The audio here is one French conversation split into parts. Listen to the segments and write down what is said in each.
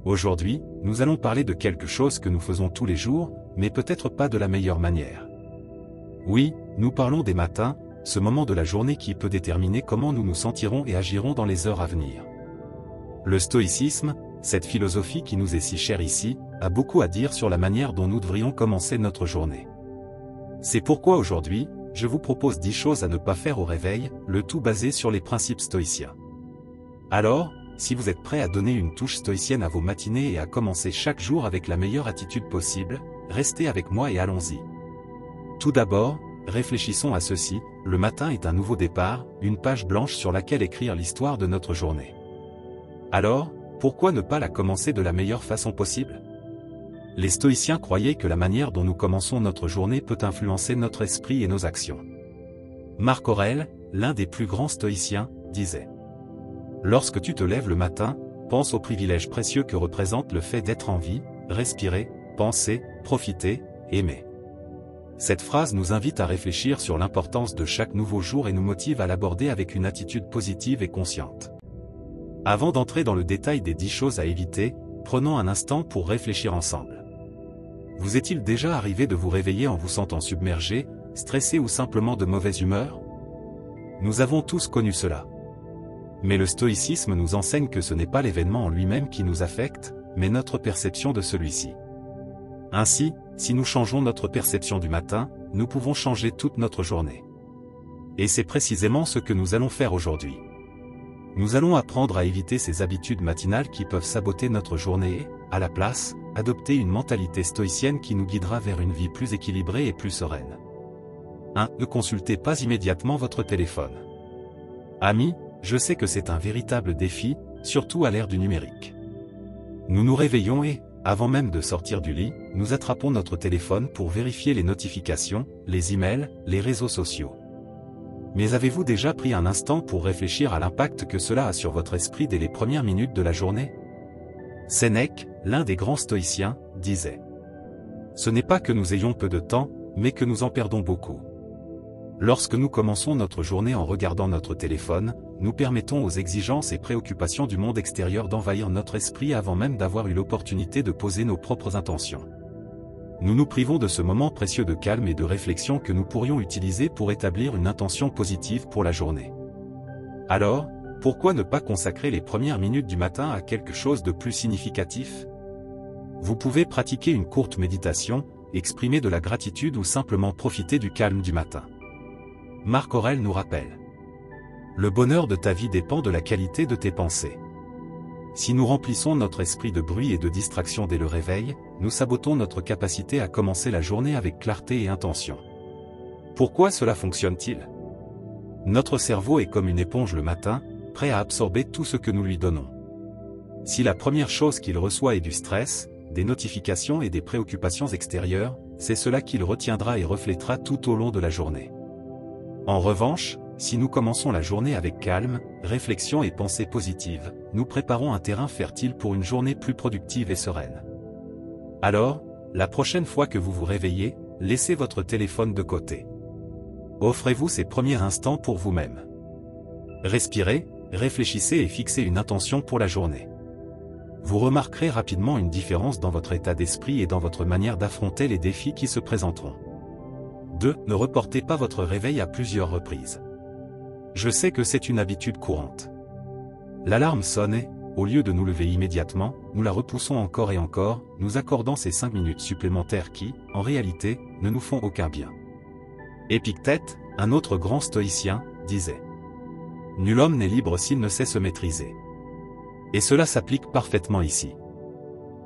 Aujourd'hui, nous allons parler de quelque chose que nous faisons tous les jours, mais peut-être pas de la meilleure manière. Oui, nous parlons des matins, ce moment de la journée qui peut déterminer comment nous nous sentirons et agirons dans les heures à venir. Le stoïcisme, cette philosophie qui nous est si chère ici, a beaucoup à dire sur la manière dont nous devrions commencer notre journée. C'est pourquoi aujourd'hui, je vous propose 10 choses à ne pas faire au réveil, le tout basé sur les principes stoïciens. Alors, si vous êtes prêt à donner une touche stoïcienne à vos matinées et à commencer chaque jour avec la meilleure attitude possible, restez avec moi et allons-y. Tout d'abord, réfléchissons à ceci, le matin est un nouveau départ, une page blanche sur laquelle écrire l'histoire de notre journée. Alors, pourquoi ne pas la commencer de la meilleure façon possible? Les stoïciens croyaient que la manière dont nous commençons notre journée peut influencer notre esprit et nos actions. Marc Aurèle, l'un des plus grands stoïciens, disait: lorsque tu te lèves le matin, pense au privilège précieux que représente le fait d'être en vie, respirer, penser, profiter, aimer. Cette phrase nous invite à réfléchir sur l'importance de chaque nouveau jour et nous motive à l'aborder avec une attitude positive et consciente. Avant d'entrer dans le détail des 10 choses à éviter, prenons un instant pour réfléchir ensemble. Vous est-il déjà arrivé de vous réveiller en vous sentant submergé, stressé ou simplement de mauvaise humeur? Nous avons tous connu cela. Mais le stoïcisme nous enseigne que ce n'est pas l'événement en lui-même qui nous affecte, mais notre perception de celui-ci. Ainsi, si nous changeons notre perception du matin, nous pouvons changer toute notre journée. Et c'est précisément ce que nous allons faire aujourd'hui. Nous allons apprendre à éviter ces habitudes matinales qui peuvent saboter notre journée et, à la place, adopter une mentalité stoïcienne qui nous guidera vers une vie plus équilibrée et plus sereine. 1. Ne consultez pas immédiatement votre téléphone. Amis, je sais que c'est un véritable défi, surtout à l'ère du numérique. Nous nous réveillons et, avant même de sortir du lit, nous attrapons notre téléphone pour vérifier les notifications, les emails, les réseaux sociaux. Mais avez-vous déjà pris un instant pour réfléchir à l'impact que cela a sur votre esprit dès les premières minutes de la journée? Sénèque, l'un des grands stoïciens, disait: ce n'est pas que nous ayons peu de temps, mais que nous en perdons beaucoup. Lorsque nous commençons notre journée en regardant notre téléphone, nous permettons aux exigences et préoccupations du monde extérieur d'envahir notre esprit avant même d'avoir eu l'opportunité de poser nos propres intentions. Nous nous privons de ce moment précieux de calme et de réflexion que nous pourrions utiliser pour établir une intention positive pour la journée. Alors, pourquoi ne pas consacrer les premières minutes du matin à quelque chose de plus significatif? Vous pouvez pratiquer une courte méditation, exprimer de la gratitude ou simplement profiter du calme du matin. Marc Aurèle nous rappelle: le bonheur de ta vie dépend de la qualité de tes pensées. Si nous remplissons notre esprit de bruit et de distraction dès le réveil, nous sabotons notre capacité à commencer la journée avec clarté et intention. Pourquoi cela fonctionne-t-il? Notre cerveau est comme une éponge le matin, prêt à absorber tout ce que nous lui donnons. Si la première chose qu'il reçoit est du stress, des notifications et des préoccupations extérieures, c'est cela qu'il retiendra et reflétera tout au long de la journée. En revanche, si nous commençons la journée avec calme, réflexion et pensée positive, nous préparons un terrain fertile pour une journée plus productive et sereine. Alors, la prochaine fois que vous vous réveillez, laissez votre téléphone de côté. Offrez-vous ces premiers instants pour vous-même. Respirez, réfléchissez et fixez une intention pour la journée. Vous remarquerez rapidement une différence dans votre état d'esprit et dans votre manière d'affronter les défis qui se présenteront. 2. Ne reportez pas votre réveil à plusieurs reprises. Je sais que c'est une habitude courante. L'alarme sonne et, au lieu de nous lever immédiatement, nous la repoussons encore et encore, nous accordant ces 5 minutes supplémentaires qui, en réalité, ne nous font aucun bien. Épictète, un autre grand stoïcien, disait: nul homme n'est libre s'il ne sait se maîtriser. Et cela s'applique parfaitement ici.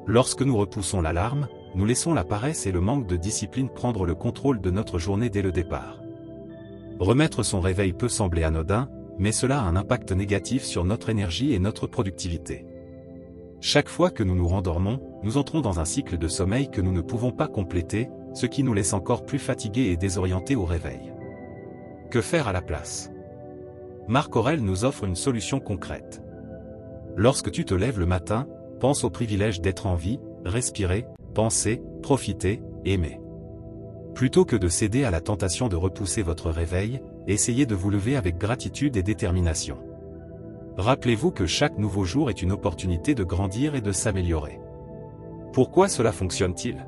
Lorsque nous repoussons l'alarme, nous laissons la paresse et le manque de discipline prendre le contrôle de notre journée dès le départ. Remettre son réveil peut sembler anodin, mais cela a un impact négatif sur notre énergie et notre productivité. Chaque fois que nous nous rendormons, nous entrons dans un cycle de sommeil que nous ne pouvons pas compléter, ce qui nous laisse encore plus fatigués et désorientés au réveil. Que faire à la place? Marc Aurèle nous offre une solution concrète. Lorsque tu te lèves le matin, pense au privilège d'être en vie, respirer, penser, profiter, aimer. Plutôt que de céder à la tentation de repousser votre réveil, essayez de vous lever avec gratitude et détermination. Rappelez-vous que chaque nouveau jour est une opportunité de grandir et de s'améliorer. Pourquoi cela fonctionne-t-il?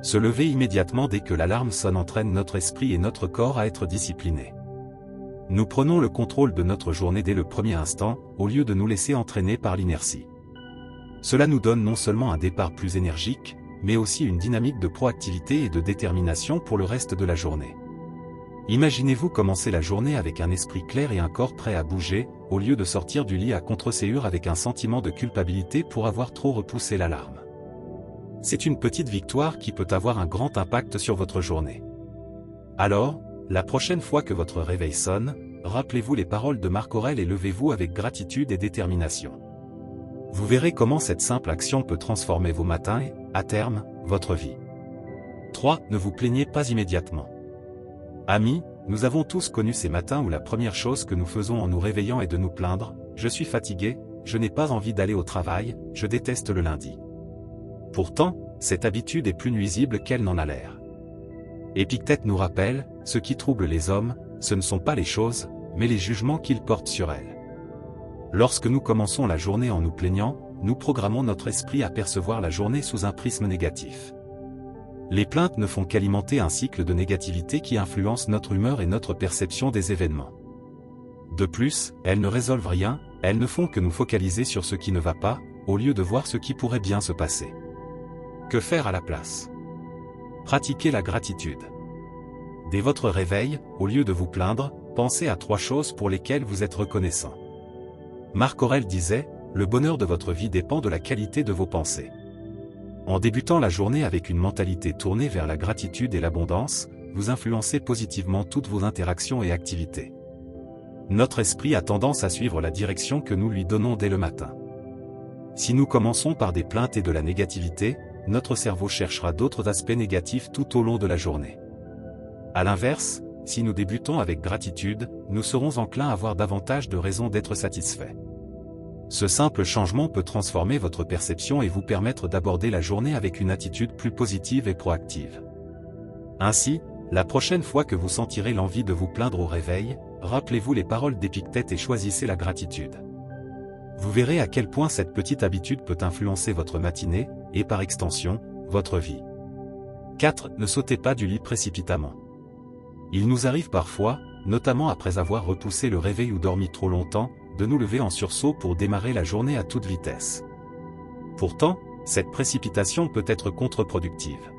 Se lever immédiatement dès que l'alarme sonne entraîne notre esprit et notre corps à être disciplinés. Nous prenons le contrôle de notre journée dès le premier instant, au lieu de nous laisser entraîner par l'inertie. Cela nous donne non seulement un départ plus énergique, mais aussi une dynamique de proactivité et de détermination pour le reste de la journée. Imaginez-vous commencer la journée avec un esprit clair et un corps prêt à bouger, au lieu de sortir du lit à contre-séhure avec un sentiment de culpabilité pour avoir trop repoussé l'alarme. C'est une petite victoire qui peut avoir un grand impact sur votre journée. Alors, la prochaine fois que votre réveil sonne, rappelez-vous les paroles de Marc Aurèle et levez-vous avec gratitude et détermination. Vous verrez comment cette simple action peut transformer vos matins et, à terme, votre vie. 3. Ne vous plaignez pas immédiatement. Amis, nous avons tous connu ces matins où la première chose que nous faisons en nous réveillant est de nous plaindre, « Je suis fatigué, je n'ai pas envie d'aller au travail, je déteste le lundi. » Pourtant, cette habitude est plus nuisible qu'elle n'en a l'air. Épictète nous rappelle, ce qui trouble les hommes, ce ne sont pas les choses, mais les jugements qu'ils portent sur elles. Lorsque nous commençons la journée en nous plaignant, nous programmons notre esprit à percevoir la journée sous un prisme négatif. Les plaintes ne font qu'alimenter un cycle de négativité qui influence notre humeur et notre perception des événements. De plus, elles ne résolvent rien, elles ne font que nous focaliser sur ce qui ne va pas, au lieu de voir ce qui pourrait bien se passer. Que faire à la place? Pratiquez la gratitude. Dès votre réveil, au lieu de vous plaindre, pensez à 3 choses pour lesquelles vous êtes reconnaissant. Marc Aurèle disait, « Le bonheur de votre vie dépend de la qualité de vos pensées. » En débutant la journée avec une mentalité tournée vers la gratitude et l'abondance, vous influencez positivement toutes vos interactions et activités. Notre esprit a tendance à suivre la direction que nous lui donnons dès le matin. Si nous commençons par des plaintes et de la négativité, notre cerveau cherchera d'autres aspects négatifs tout au long de la journée. À l'inverse, si nous débutons avec gratitude, nous serons enclins à avoir davantage de raisons d'être satisfaits. Ce simple changement peut transformer votre perception et vous permettre d'aborder la journée avec une attitude plus positive et proactive. Ainsi, la prochaine fois que vous sentirez l'envie de vous plaindre au réveil, rappelez-vous les paroles d'Épictète et choisissez la gratitude. Vous verrez à quel point cette petite habitude peut influencer votre matinée, et par extension, votre vie. 4. Ne sautez pas du lit précipitamment. Il nous arrive parfois, notamment après avoir repoussé le réveil ou dormi trop longtemps, de nous lever en sursaut pour démarrer la journée à toute vitesse. Pourtant, cette précipitation peut être contre-productive.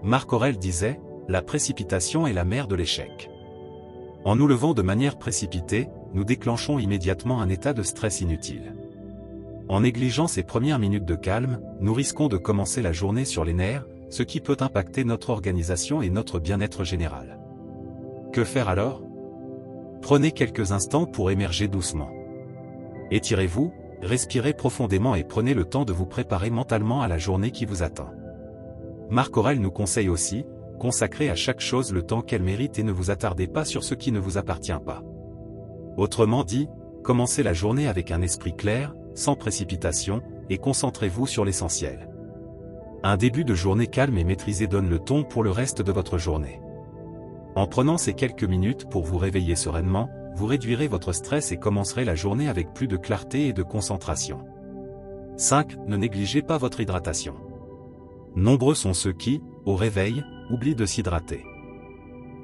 Marc Aurèle disait, « La précipitation est la mère de l'échec. » En nous levant de manière précipitée, nous déclenchons immédiatement un état de stress inutile. En négligeant ces premières minutes de calme, nous risquons de commencer la journée sur les nerfs, ce qui peut impacter notre organisation et notre bien-être général. Que faire alors? Prenez quelques instants pour émerger doucement. Étirez-vous, respirez profondément et prenez le temps de vous préparer mentalement à la journée qui vous attend. Marc Aurèle nous conseille aussi, consacrez à chaque chose le temps qu'elle mérite et ne vous attardez pas sur ce qui ne vous appartient pas. Autrement dit, commencez la journée avec un esprit clair, sans précipitation, et concentrez-vous sur l'essentiel. Un début de journée calme et maîtrisé donne le ton pour le reste de votre journée. En prenant ces quelques minutes pour vous réveiller sereinement, vous réduirez votre stress et commencerez la journée avec plus de clarté et de concentration. 5. Ne négligez pas votre hydratation. Nombreux sont ceux qui, au réveil, oublient de s'hydrater.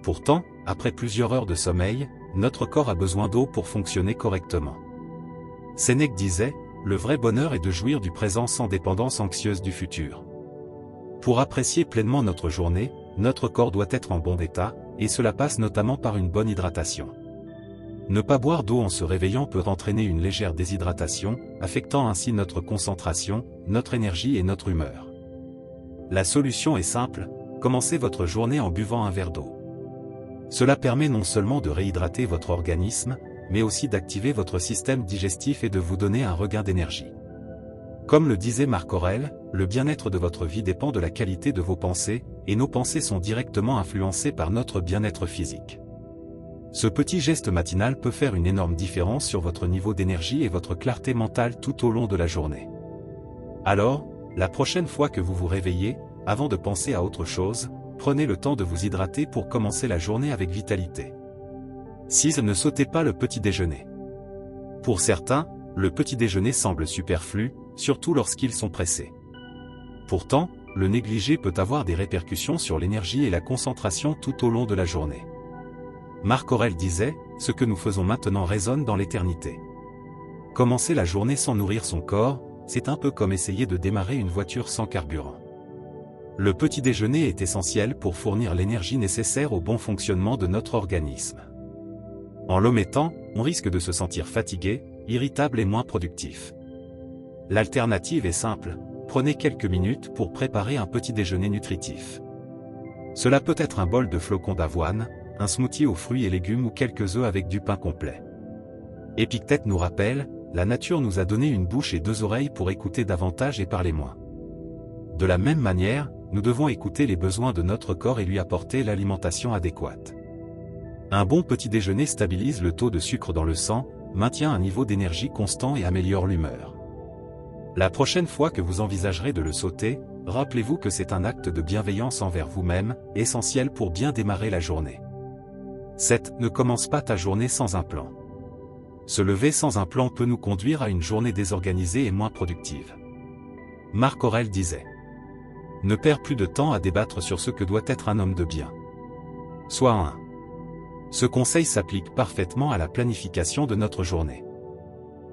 Pourtant, après plusieurs heures de sommeil, notre corps a besoin d'eau pour fonctionner correctement. Sénèque disait, « Le vrai bonheur est de jouir du présent sans dépendance anxieuse du futur. » Pour apprécier pleinement notre journée, notre corps doit être en bon état, et cela passe notamment par une bonne hydratation. Ne pas boire d'eau en se réveillant peut entraîner une légère déshydratation, affectant ainsi notre concentration, notre énergie et notre humeur. La solution est simple, commencez votre journée en buvant un verre d'eau. Cela permet non seulement de réhydrater votre organisme, mais aussi d'activer votre système digestif et de vous donner un regain d'énergie. Comme le disait Marc Aurèle, le bien-être de votre vie dépend de la qualité de vos pensées, et nos pensées sont directement influencées par notre bien-être physique. Ce petit geste matinal peut faire une énorme différence sur votre niveau d'énergie et votre clarté mentale tout au long de la journée. Alors, la prochaine fois que vous vous réveillez, avant de penser à autre chose, prenez le temps de vous hydrater pour commencer la journée avec vitalité. 6. Ne sautez pas le petit déjeuner. Pour certains, le petit déjeuner semble superflu, surtout lorsqu'ils sont pressés. Pourtant, le négliger peut avoir des répercussions sur l'énergie et la concentration tout au long de la journée. Marc Aurèle disait, « Ce que nous faisons maintenant résonne dans l'éternité ». Commencer la journée sans nourrir son corps, c'est un peu comme essayer de démarrer une voiture sans carburant. Le petit déjeuner est essentiel pour fournir l'énergie nécessaire au bon fonctionnement de notre organisme. En l'omettant, on risque de se sentir fatigué, irritable et moins productif. L'alternative est simple, prenez quelques minutes pour préparer un petit déjeuner nutritif. Cela peut être un bol de flocons d'avoine, un smoothie aux fruits et légumes ou quelques œufs avec du pain complet. Épictète nous rappelle, la nature nous a donné une bouche et deux oreilles pour écouter davantage et parler moins. De la même manière, nous devons écouter les besoins de notre corps et lui apporter l'alimentation adéquate. Un bon petit déjeuner stabilise le taux de sucre dans le sang, maintient un niveau d'énergie constant et améliore l'humeur. La prochaine fois que vous envisagerez de le sauter, rappelez-vous que c'est un acte de bienveillance envers vous-même, essentiel pour bien démarrer la journée. 7. Ne commence pas ta journée sans un plan. Se lever sans un plan peut nous conduire à une journée désorganisée et moins productive. Marc Aurèle disait : « Ne perds plus de temps à débattre sur ce que doit être un homme de bien. Sois un. » Ce conseil s'applique parfaitement à la planification de notre journée.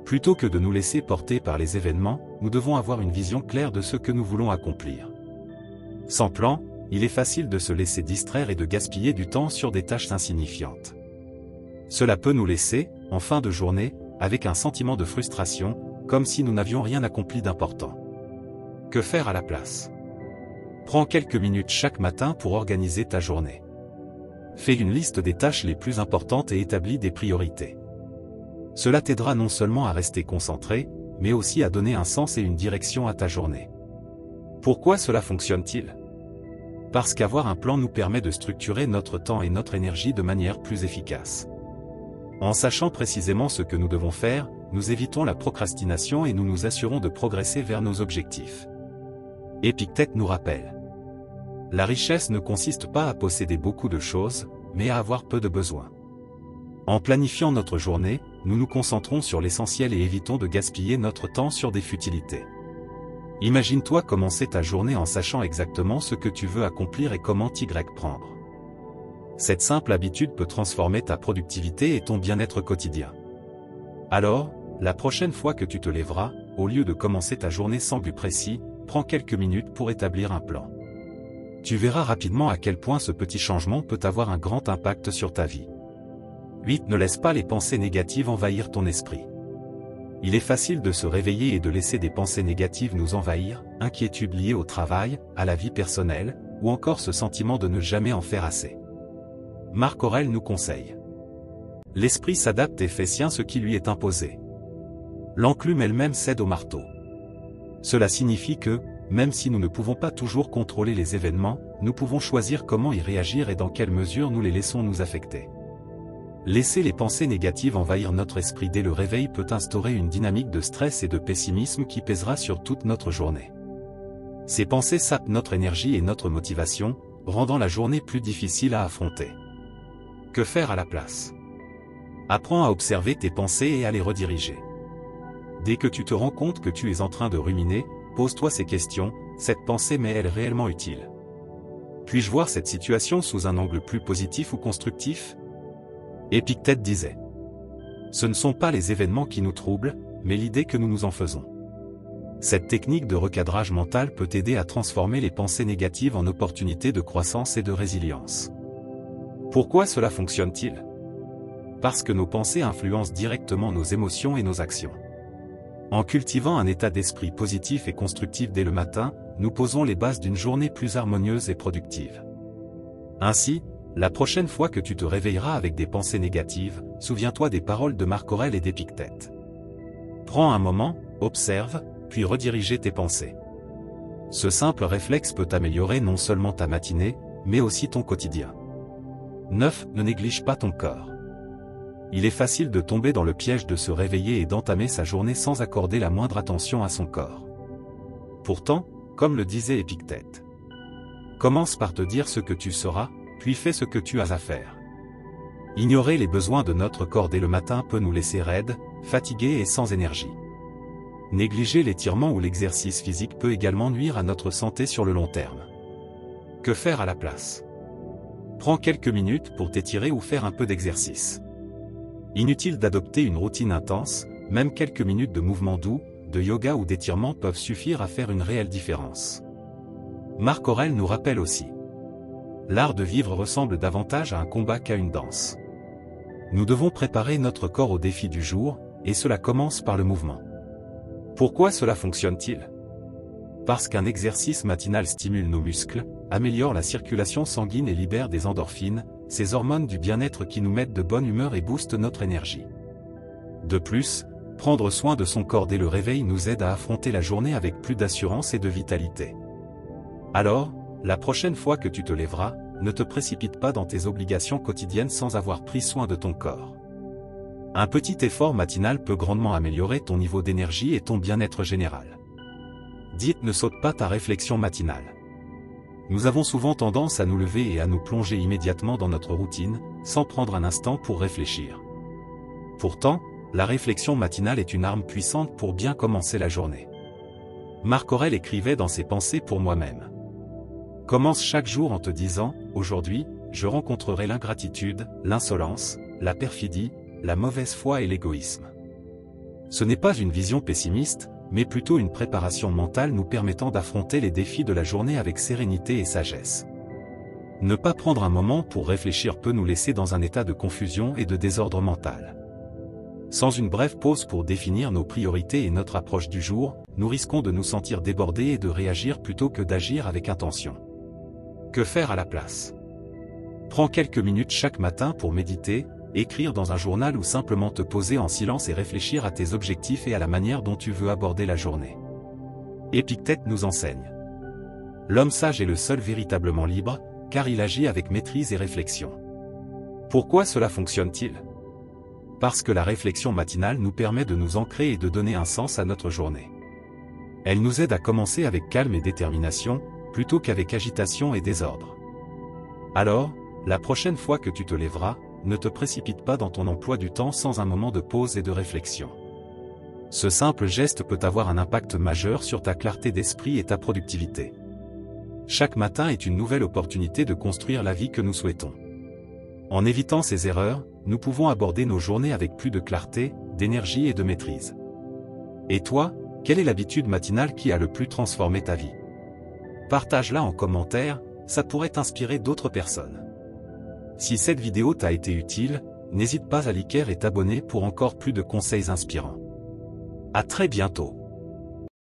Plutôt que de nous laisser porter par les événements, nous devons avoir une vision claire de ce que nous voulons accomplir. Sans plan, il est facile de se laisser distraire et de gaspiller du temps sur des tâches insignifiantes. Cela peut nous laisser, en fin de journée, avec un sentiment de frustration, comme si nous n'avions rien accompli d'important. Que faire à la place ? Prends quelques minutes chaque matin pour organiser ta journée. Fais une liste des tâches les plus importantes et établis des priorités. Cela t'aidera non seulement à rester concentré, mais aussi à donner un sens et une direction à ta journée. Pourquoi cela fonctionne-t-il ? Parce qu'avoir un plan nous permet de structurer notre temps et notre énergie de manière plus efficace. En sachant précisément ce que nous devons faire, nous évitons la procrastination et nous nous assurons de progresser vers nos objectifs. Épictète nous rappelle : la richesse ne consiste pas à posséder beaucoup de choses, mais à avoir peu de besoins. En planifiant notre journée, nous nous concentrons sur l'essentiel et évitons de gaspiller notre temps sur des futilités. Imagine-toi commencer ta journée en sachant exactement ce que tu veux accomplir et comment t'y prendre. Cette simple habitude peut transformer ta productivité et ton bien-être quotidien. Alors, la prochaine fois que tu te lèveras, au lieu de commencer ta journée sans but précis, prends quelques minutes pour établir un plan. Tu verras rapidement à quel point ce petit changement peut avoir un grand impact sur ta vie. 8. Ne laisse pas les pensées négatives envahir ton esprit. Il est facile de se réveiller et de laisser des pensées négatives nous envahir, inquiétudes liées au travail, à la vie personnelle, ou encore ce sentiment de ne jamais en faire assez. Marc Aurèle nous conseille : l'esprit s'adapte et fait sien ce qui lui est imposé. L'enclume elle-même cède au marteau. Cela signifie que, même si nous ne pouvons pas toujours contrôler les événements, nous pouvons choisir comment y réagir et dans quelle mesure nous les laissons nous affecter. Laisser les pensées négatives envahir notre esprit dès le réveil peut instaurer une dynamique de stress et de pessimisme qui pèsera sur toute notre journée. Ces pensées sapent notre énergie et notre motivation, rendant la journée plus difficile à affronter. Que faire à la place ? Apprends à observer tes pensées et à les rediriger. Dès que tu te rends compte que tu es en train de ruminer, pose-toi ces questions : cette pensée m'est-elle réellement utile ? Puis-je voir cette situation sous un angle plus positif ou constructif ? Épictète disait : ce ne sont pas les événements qui nous troublent, mais l'idée que nous nous en faisons. Cette technique de recadrage mental peut aider à transformer les pensées négatives en opportunités de croissance et de résilience. Pourquoi cela fonctionne-t-il ? Parce que nos pensées influencent directement nos émotions et nos actions. En cultivant un état d'esprit positif et constructif dès le matin, nous posons les bases d'une journée plus harmonieuse et productive. Ainsi, la prochaine fois que tu te réveilleras avec des pensées négatives, souviens-toi des paroles de Marc Aurèle et d'Épictète. Prends un moment, observe, puis redirige tes pensées. Ce simple réflexe peut améliorer non seulement ta matinée, mais aussi ton quotidien. 9. Ne néglige pas ton corps. Il est facile de tomber dans le piège de se réveiller et d'entamer sa journée sans accorder la moindre attention à son corps. Pourtant, comme le disait Épictète, commence par te dire ce que tu seras, puis fais ce que tu as à faire. Ignorer les besoins de notre corps dès le matin peut nous laisser raides, fatigué et sans énergie. Négliger l'étirement ou l'exercice physique peut également nuire à notre santé sur le long terme. Que faire à la place? Prends quelques minutes pour t'étirer ou faire un peu d'exercice. Inutile d'adopter une routine intense, même quelques minutes de mouvement doux, de yoga ou d'étirement peuvent suffire à faire une réelle différence. Marc Aurèle nous rappelle aussi: l'art de vivre ressemble davantage à un combat qu'à une danse. Nous devons préparer notre corps au défi du jour, et cela commence par le mouvement. Pourquoi cela fonctionne-t-il? Parce qu'un exercice matinal stimule nos muscles, améliore la circulation sanguine et libère des endorphines, ces hormones du bien-être qui nous mettent de bonne humeur et boostent notre énergie. De plus, prendre soin de son corps dès le réveil nous aide à affronter la journée avec plus d'assurance et de vitalité. Alors, la prochaine fois que tu te lèveras, ne te précipite pas dans tes obligations quotidiennes sans avoir pris soin de ton corps. Un petit effort matinal peut grandement améliorer ton niveau d'énergie et ton bien-être général. Ne saute pas ta réflexion matinale. Nous avons souvent tendance à nous lever et à nous plonger immédiatement dans notre routine, sans prendre un instant pour réfléchir. Pourtant, la réflexion matinale est une arme puissante pour bien commencer la journée. Marc Aurèle écrivait dans ses Pensées pour moi-même. Commence chaque jour en te disant: aujourd'hui, je rencontrerai l'ingratitude, l'insolence, la perfidie, la mauvaise foi et l'égoïsme. Ce n'est pas une vision pessimiste, mais plutôt une préparation mentale nous permettant d'affronter les défis de la journée avec sérénité et sagesse. Ne pas prendre un moment pour réfléchir peut nous laisser dans un état de confusion et de désordre mental. Sans une brève pause pour définir nos priorités et notre approche du jour, nous risquons de nous sentir débordés et de réagir plutôt que d'agir avec intention. Que faire à la place? Prends quelques minutes chaque matin pour méditer, écrire dans un journal ou simplement te poser en silence et réfléchir à tes objectifs et à la manière dont tu veux aborder la journée. Épictète nous enseigne: l'homme sage est le seul véritablement libre, car il agit avec maîtrise et réflexion. Pourquoi cela fonctionne-t-il? Parce que la réflexion matinale nous permet de nous ancrer et de donner un sens à notre journée. Elle nous aide à commencer avec calme et détermination, plutôt qu'avec agitation et désordre. Alors, la prochaine fois que tu te lèveras, ne te précipite pas dans ton emploi du temps sans un moment de pause et de réflexion. Ce simple geste peut avoir un impact majeur sur ta clarté d'esprit et ta productivité. Chaque matin est une nouvelle opportunité de construire la vie que nous souhaitons. En évitant ces erreurs, nous pouvons aborder nos journées avec plus de clarté, d'énergie et de maîtrise. Et toi, quelle est l'habitude matinale qui a le plus transformé ta vie? Partage-la en commentaire, ça pourrait inspirer d'autres personnes. Si cette vidéo t'a été utile, n'hésite pas à liker et t'abonner pour encore plus de conseils inspirants. À très bientôt.